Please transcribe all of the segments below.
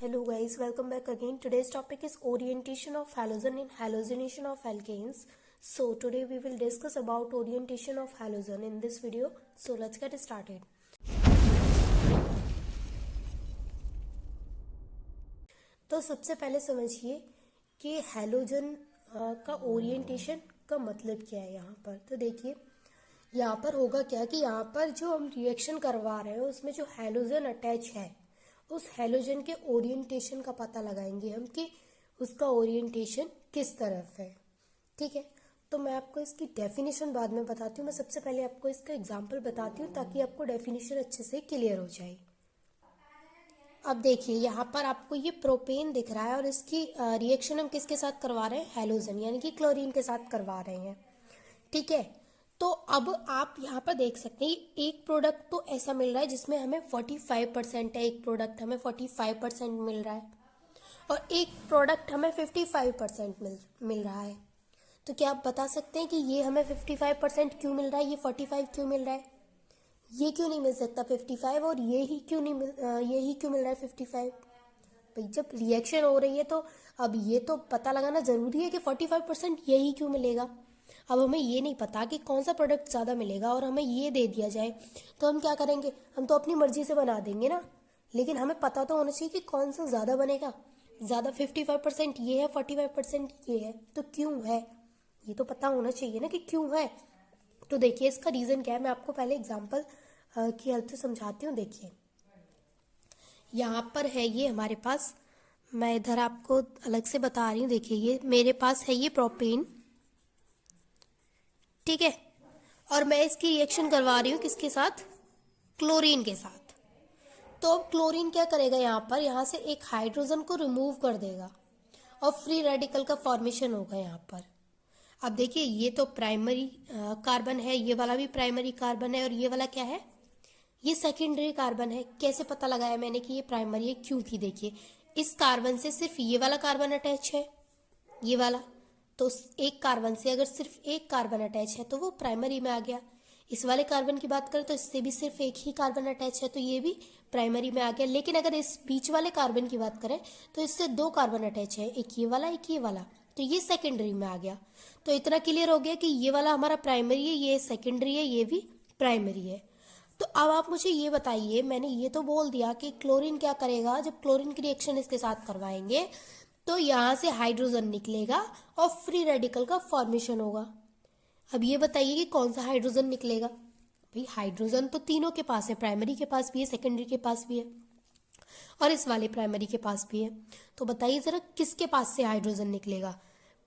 Hello guys, welcome back again. Today's topic is orientation of halogen in halogenation of alkanes. So today we will discuss about orientation of halogen in this video. So let's get started. तो सबसे पहले समझिए कि halogen का orientation का मतलब क्या है यहाँ पर। तो देखिए यहाँ पर होगा क्या कि यहाँ पर जो हम रिएक्शन करवा रहे हैं उसमें जो हैलोजन अटैच है उस हैलोजन के ओरिएंटेशन का पता लगाएंगे हम कि उसका ओरिएंटेशन किस तरफ है। ठीक है, तो मैं आपको इसकी डेफिनेशन बाद में बताती हूँ। मैं सबसे पहले आपको इसका एग्जांपल बताती हूँ ताकि आपको डेफिनेशन अच्छे से क्लियर हो जाए। अब देखिए यहाँ पर आपको ये प्रोपेन दिख रहा है और इसकी रिएक्शन हम किसके साथ करवा रहे हैं, हैलोजन यानी कि क्लोरीन के साथ करवा रहे हैं। ठीक है, तो अब आप यहाँ पर देख सकते हैं एक प्रोडक्ट तो ऐसा मिल रहा है जिसमें हमें 45% है, एक प्रोडक्ट हमें 45% मिल रहा है और एक प्रोडक्ट हमें 55% मिल रहा है। तो क्या आप बता सकते हैं कि ये हमें 55% क्यों मिल रहा है, ये 45 क्यों मिल रहा है, ये क्यों नहीं मिल सकता 55 और यही क्यों मिल रहा है 55? भाई जब रिएक्शन हो रही है तो अब ये तो पता लगाना जरूरी है कि 45% यही क्यों मिलेगा। अब हमें ये नहीं पता कि कौन सा प्रोडक्ट ज़्यादा मिलेगा और हमें ये दे दिया जाए तो हम क्या करेंगे, हम तो अपनी मर्जी से बना देंगे ना। लेकिन हमें पता तो होना चाहिए कि कौन सा ज़्यादा बनेगा। ज़्यादा 55% ये है, 45% ये है, तो क्यों है ये तो पता होना चाहिए ना कि क्यों है। तो देखिए इसका रीज़न क्या है, मैं आपको पहले एग्जाम्पल की हेल्प से समझाती हूँ। देखिए यहाँ पर है ये हमारे पास, मैं इधर आपको अलग से बता रही हूँ। देखिए ये मेरे पास है ये प्रोपेन, ठीक है, और मैं इसकी रिएक्शन करवा रही हूँ किसके साथ, क्लोरीन के साथ। तो अब क्लोरीन क्या करेगा, यहाँ से एक हाइड्रोजन को रिमूव कर देगा और फ्री रेडिकल का फॉर्मेशन होगा यहाँ पर। अब देखिए ये तो प्राइमरी कार्बन है, ये वाला भी प्राइमरी कार्बन है और ये वाला क्या है, ये सेकेंडरी कार्बन है। कैसे पता लगाया मैंने कि ये प्राइमरी है, क्योंकि देखिए इस कार्बन से सिर्फ ये वाला कार्बन अटैच है, ये वाला, तो एक कार्बन से अगर सिर्फ एक कार्बन अटैच है तो वो प्राइमरी में आ गया। इस वाले कार्बन की बात करें तो इससे भी सिर्फ एक ही कार्बन अटैच है तो ये भी प्राइमरी में आ गया। लेकिन अगर इस बीच वाले कार्बन की बात करें तो इससे दो कार्बन अटैच है, एक ये वाला एक ये वाला, तो ये सेकेंडरी में आ गया। तो इतना क्लियर हो गया कि ये वाला हमारा प्राइमरी है, ये सेकेंडरी है, ये भी प्राइमरी है। तो अब आप मुझे ये बताइए, मैंने ये तो बोल दिया कि क्लोरीन क्या करेगा, जब क्लोरीन की रिएक्शन इसके साथ करवाएंगे तो यहाँ से हाइड्रोजन निकलेगा और फ्री रेडिकल का फॉर्मेशन होगा। अब ये बताइए कि कौन सा हाइड्रोजन निकलेगा। भाई हाइड्रोजन तो तीनों के पास है, प्राइमरी के पास भी है, सेकेंडरी के पास भी है और इस वाले प्राइमरी के पास भी है। तो बताइए जरा किसके पास से हाइड्रोजन निकलेगा,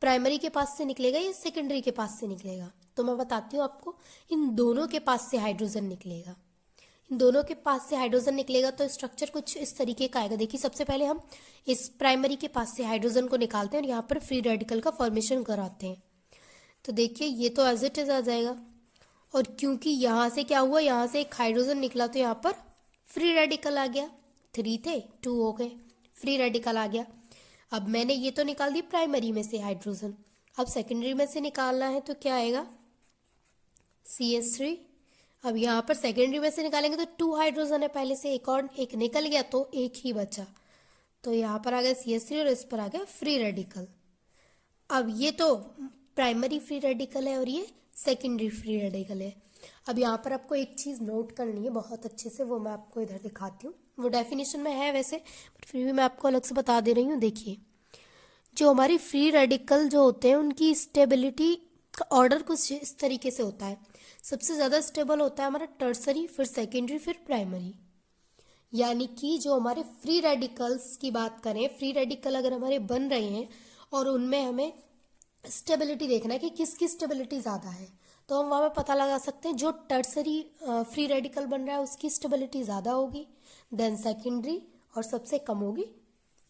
प्राइमरी के पास से निकलेगा या सेकेंडरी के पास से निकलेगा? तो मैं बताती हूँ आपको, इन दोनों के पास से हाइड्रोजन निकलेगा। इन दोनों के पास से हाइड्रोजन निकलेगा तो स्ट्रक्चर कुछ इस तरीके का आएगा। देखिए सबसे पहले हम इस प्राइमरी के पास से हाइड्रोजन को निकालते हैं और यहाँ पर फ्री रेडिकल का फॉर्मेशन कराते हैं। तो देखिए ये तो एज इट इज आ जाएगा और क्योंकि यहाँ से क्या हुआ, यहाँ से एक हाइड्रोजन निकला तो यहाँ पर फ्री रेडिकल आ गया। 3 थे 2 हो गए, फ्री रेडिकल आ गया। अब मैंने ये तो निकाल दी प्राइमरी में से हाइड्रोजन, अब सेकेंडरी में से निकालना है तो क्या आएगा, CH3। अब यहाँ पर सेकेंडरी में से निकालेंगे तो 2 हाइड्रोजन है पहले से, एक और एक निकल गया तो एक ही बचा, तो यहाँ पर आ गया CH3 और इस पर आ गया फ्री रेडिकल। अब ये तो प्राइमरी फ्री रेडिकल है और ये सेकेंडरी फ्री रेडिकल है। अब यहाँ पर आपको एक चीज़ नोट करनी है बहुत अच्छे से, वो मैं आपको इधर दिखाती हूँ। वो डेफिनेशन में है वैसे, पर फिर भी मैं आपको अलग से बता दे रही हूँ। देखिए जो हमारी फ्री रेडिकल जो होते हैं उनकी स्टेबिलिटी का ऑर्डर कुछ इस तरीके से होता है। सबसे ज़्यादा स्टेबल होता है हमारा टर्सरी, फिर सेकेंडरी, फिर प्राइमरी। यानी कि जो हमारे फ्री रेडिकल्स की बात करें, फ्री रेडिकल अगर हमारे बन रहे हैं और उनमें हमें स्टेबिलिटी देखना है कि किसकी स्टेबिलिटी ज़्यादा है, तो हम वहाँ पे पता लगा सकते हैं जो टर्सरी फ्री रेडिकल बन रहा है उसकी स्टेबिलिटी ज़्यादा होगी, देन सेकेंडरी, और सबसे कम होगी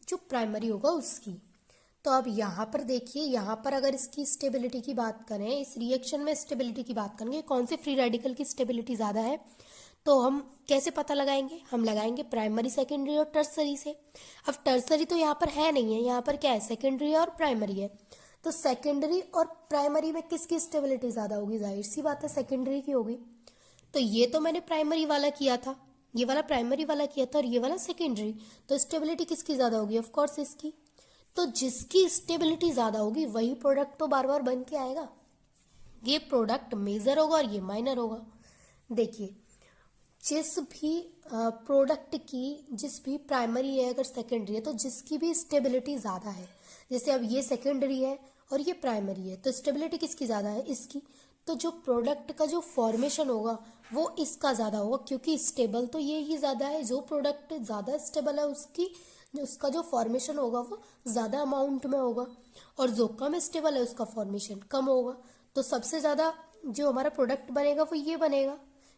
जो प्राइमरी होगा उसकी। तो अब यहाँ पर देखिए, यहाँ पर अगर इसकी स्टेबिलिटी की बात करें, इस रिएक्शन में स्टेबिलिटी की बात करेंगे, कौन से फ्री रेडिकल की स्टेबिलिटी ज़्यादा है, तो हम कैसे पता लगाएंगे, हम लगाएंगे प्राइमरी, सेकेंडरी और टर्सरी से। अब टर्सरी तो यहाँ पर है नहीं है, यहाँ पर क्या है, सेकेंडरी और प्राइमरी है। तो सेकेंडरी और प्राइमरी में किसकी स्टेबिलिटी ज़्यादा होगी, जाहिर सी बात है सेकेंडरी की होगी। तो ये तो मैंने प्राइमरी वाला किया था, ये वाला प्राइमरी वाला किया था और ये वाला सेकेंडरी, तो स्टेबिलिटी किसकी ज़्यादा होगी? ऑफ कोर्स इसकी। तो जिसकी स्टेबिलिटी ज़्यादा होगी वही प्रोडक्ट तो बार बार बन के आएगा। ये प्रोडक्ट मेजर होगा और ये माइनर होगा। देखिए, जिस भी प्रोडक्ट की जिस भी प्राइमरी है अगर सेकेंडरी है तो जिसकी भी स्टेबिलिटी ज़्यादा है, जैसे अब ये सेकेंडरी है और ये प्राइमरी है, तो स्टेबिलिटी किसकी ज़्यादा है? इसकी। तो जो प्रोडक्ट का जो फॉर्मेशन होगा वो इसका ज़्यादा होगा, क्योंकि स्टेबल तो ये ही ज़्यादा है। जो प्रोडक्ट ज़्यादा स्टेबल है उसका जो फॉर्मेशन होगा वो ज़्यादा अमाउंट में होगा, और जो कम स्टेबल है उसका फॉर्मेशन कम होगा। तो सबसे ज़्यादा जो हमारा प्रोडक्ट बनेगा वो ये बनेगा,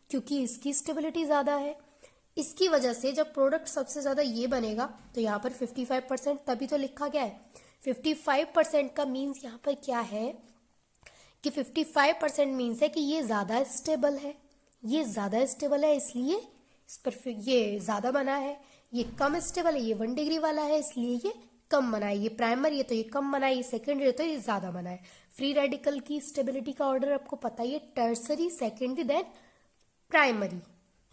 क्योंकि इसकी स्टेबिलिटी ज़्यादा है। इसकी वजह से जब प्रोडक्ट सबसे ज़्यादा ये बनेगा तो यहाँ पर 55%, तभी तो लिखा गया है 55% का मीन्स यहाँ पर क्या है कि 55% मीन्स है कि ये ज़्यादा स्टेबल है, ये ज़्यादा स्टेबल है इसलिए इस पर ये ज़्यादा बना है। ये कम स्टेबल है, ये 1 डिग्री वाला है इसलिए ये कम बना है। ये प्राइमरी है तो ये कम बना है, ये सेकेंडरी है तो ये ज़्यादा बना है। फ्री रेडिकल की स्टेबिलिटी का ऑर्डर आपको पता ही है, टर्सरी, सेकेंडरी, देन प्राइमरी।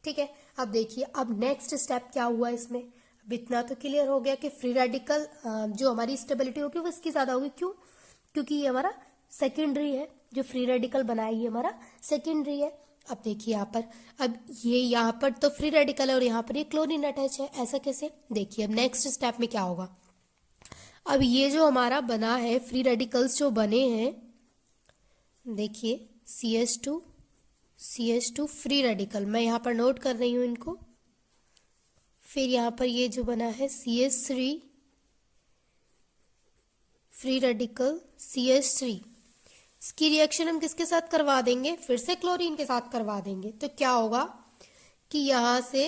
ठीक है, अब देखिए अब नेक्स्ट स्टेप क्या हुआ इसमें। अब इतना तो क्लियर हो गया कि फ्री रेडिकल जो हमारी स्टेबिलिटी होगी वो इसकी ज़्यादा होगी। क्यों? क्योंकि ये हमारा सेकेंडरी है, जो फ्री रेडिकल बना है ये हमारा सेकेंडरी है। अब देखिए यहाँ पर, अब ये यहाँ पर तो फ्री रेडिकल है और यहाँ पर ये क्लोरीन अटैच है, ऐसा कैसे? देखिए अब नेक्स्ट स्टेप में क्या होगा। अब ये जो हमारा बना है, फ्री रेडिकल्स जो बने हैं, देखिए CH2 फ्री रेडिकल, मैं यहाँ पर नोट कर रही हूँ इनको। फिर यहाँ पर ये जो बना है CH3 फ्री रेडिकल, CH3, इसकी रिएक्शन हम किसके साथ करवा देंगे? फिर से क्लोरीन के साथ करवा देंगे। तो क्या होगा कि यहाँ से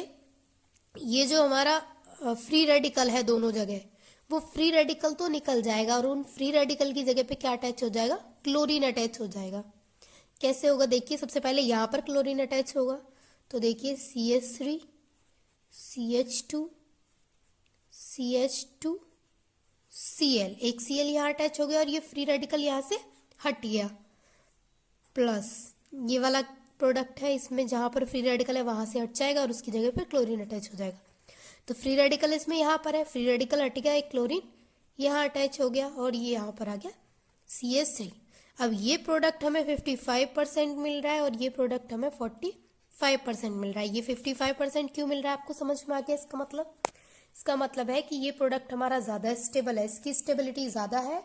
ये जो हमारा फ्री रेडिकल है दोनों जगह, वो फ्री रेडिकल तो निकल जाएगा और उन फ्री रेडिकल की जगह पे क्या अटैच हो जाएगा? क्लोरीन अटैच हो जाएगा। कैसे होगा? देखिए सबसे पहले यहाँ पर क्लोरीन अटैच होगा, तो देखिए CH3 CH2 CH2 Cl, एक Cl यहाँ अटैच हो गया और ये फ्री रेडिकल यहाँ से हट गया, प्लस ये वाला प्रोडक्ट है इसमें जहाँ पर फ्री रेडिकल है वहाँ से हट जाएगा और उसकी जगह पर क्लोरीन अटैच हो जाएगा। तो फ्री रेडिकल इसमें यहाँ पर है, फ्री रेडिकल हट गया, एक क्लोरीन यहाँ अटैच हो गया और ये यहाँ पर आ गया CH3। अब ये प्रोडक्ट हमें 55% मिल रहा है और ये प्रोडक्ट हमें 45% मिल रहा है। ये 55% क्यों मिल रहा है आपको समझ में आ गया? इसका मतलब है कि ये प्रोडक्ट हमारा ज़्यादा स्टेबल है, इसकी स्टेबिलिटी ज़्यादा है,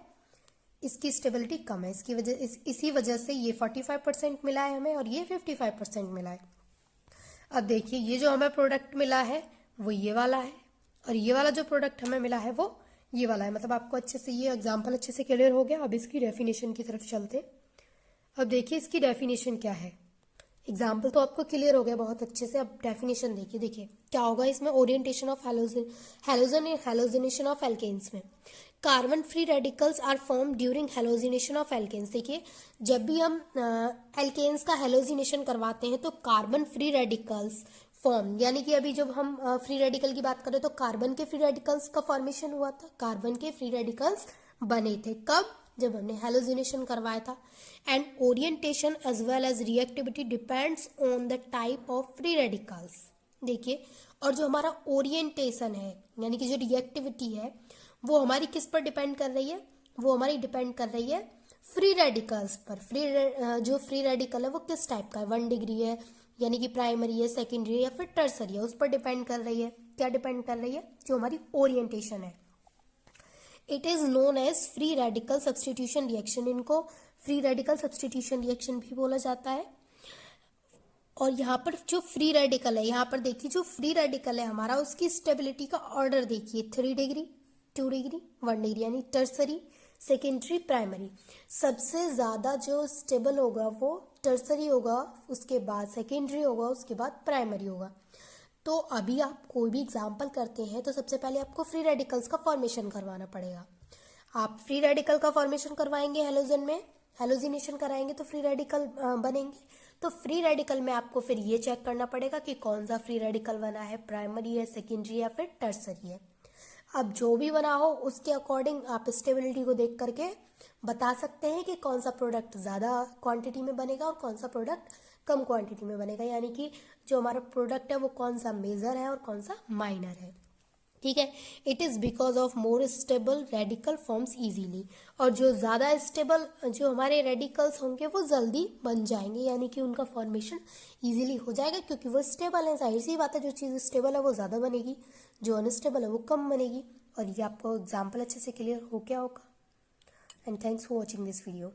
इसकी स्टेबिलिटी कम है। इसी वजह से ये 45% मिला है हमें और ये 55% मिला है। अब देखिए ये जो हमें प्रोडक्ट मिला है वो ये वाला है और ये वाला जो प्रोडक्ट हमें मिला है वो ये वाला है। मतलब आपको अच्छे से ये एग्जाम्पल अच्छे से क्लियर हो गया। अब इसकी डेफिनेशन की तरफ चलते। अब देखिए इसकी डेफिनेशन क्या है। एग्जाम्पल तो आपको क्लियर हो गया बहुत अच्छे से, अब डेफिनेशन देखिए क्या होगा इसमें। Orientation of halogen and halogenation of alkanes में carbon free radicals are form during halogenation of alkanes. देखिए जब भी हम एल्केन्स का हैलोजिनेशन करवाते हैं तो कार्बन फ्री रेडिकल्स फॉर्म, यानी कि अभी जब हम फ्री रेडिकल की बात करें तो कार्बन के फ्री रेडिकल्स का फॉर्मेशन हुआ था, कार्बन के फ्री रेडिकल्स बने थे। कब? जब हमने हैलोजिनेशन करवाया था। And orientation as well as reactivity depends on the type of free radicals. देखिए, और जो हमारा ओरिएंटेशन है यानी कि जो रिएक्टिविटी है वो हमारी किस पर डिपेंड कर रही है? वो हमारी डिपेंड कर रही है फ्री रेडिकल्स पर। जो फ्री रेडिकल है वो किस टाइप का है? 1 डिग्री है यानी कि प्राइमरी है, सेकेंडरी है या फिर टर्सरी है, उस पर डिपेंड कर रही है। क्या डिपेंड कर रही है? जो हमारी ओरिएंटेशन है। It is known as free radical substitution reaction. इनको फ्री रेडिकल सब्सटीट्यूशन रिएक्शन भी बोला जाता है। और यहाँ पर जो फ्री रेडिकल है, यहाँ पर देखिए जो फ्री रेडिकल है हमारा, उसकी स्टेबिलिटी का ऑर्डर देखिए, 3 डिग्री, 2 डिग्री, 1 डिग्री, यानी टर्सरी, सेकेंडरी, प्राइमरी। सबसे ज़्यादा जो स्टेबल होगा वो टर्सरी होगा, उसके बाद सेकेंडरी होगा, उसके बाद प्राइमरी होगा। तो अभी आप कोई भी एग्जाम्पल करते हैं तो सबसे पहले आपको फ्री रेडिकल्स का फॉर्मेशन करवाना पड़ेगा। आप फ्री रेडिकल का फॉर्मेशन करवाएंगे हैलोजन में, हैलोजिनेशन कराएंगे तो फ्री रेडिकल बनेंगे। तो फ्री रेडिकल में आपको फिर ये चेक करना पड़ेगा कि कौन सा फ्री रेडिकल बना है, प्राइमरी है, सेकेंडरी या फिर टर्सरी है। अब जो भी बना हो उसके अकॉर्डिंग आप स्टेबिलिटी को देख करके बता सकते हैं कि कौन सा प्रोडक्ट ज़्यादा क्वांटिटी में बनेगा और कौन सा प्रोडक्ट कम क्वांटिटी में बनेगा। यानी कि जो हमारा प्रोडक्ट है वो कौन सा मेजर है और कौन सा माइनर है। ठीक है, it is because of more stable radical forms easily, और जो ज़्यादा स्टेबल जो हमारे रेडिकल्स होंगे वो जल्दी बन जाएंगे, यानी कि उनका फॉर्मेशन इजीली हो जाएगा क्योंकि वो स्टेबल है। जाहिर सी बात है, जो चीज़ स्टेबल है वो ज़्यादा बनेगी, जो अनस्टेबल है वो कम बनेगी। और ये आपको एग्जाम्पल अच्छे से क्लियर हो गया होगा। And thanks for watching this video.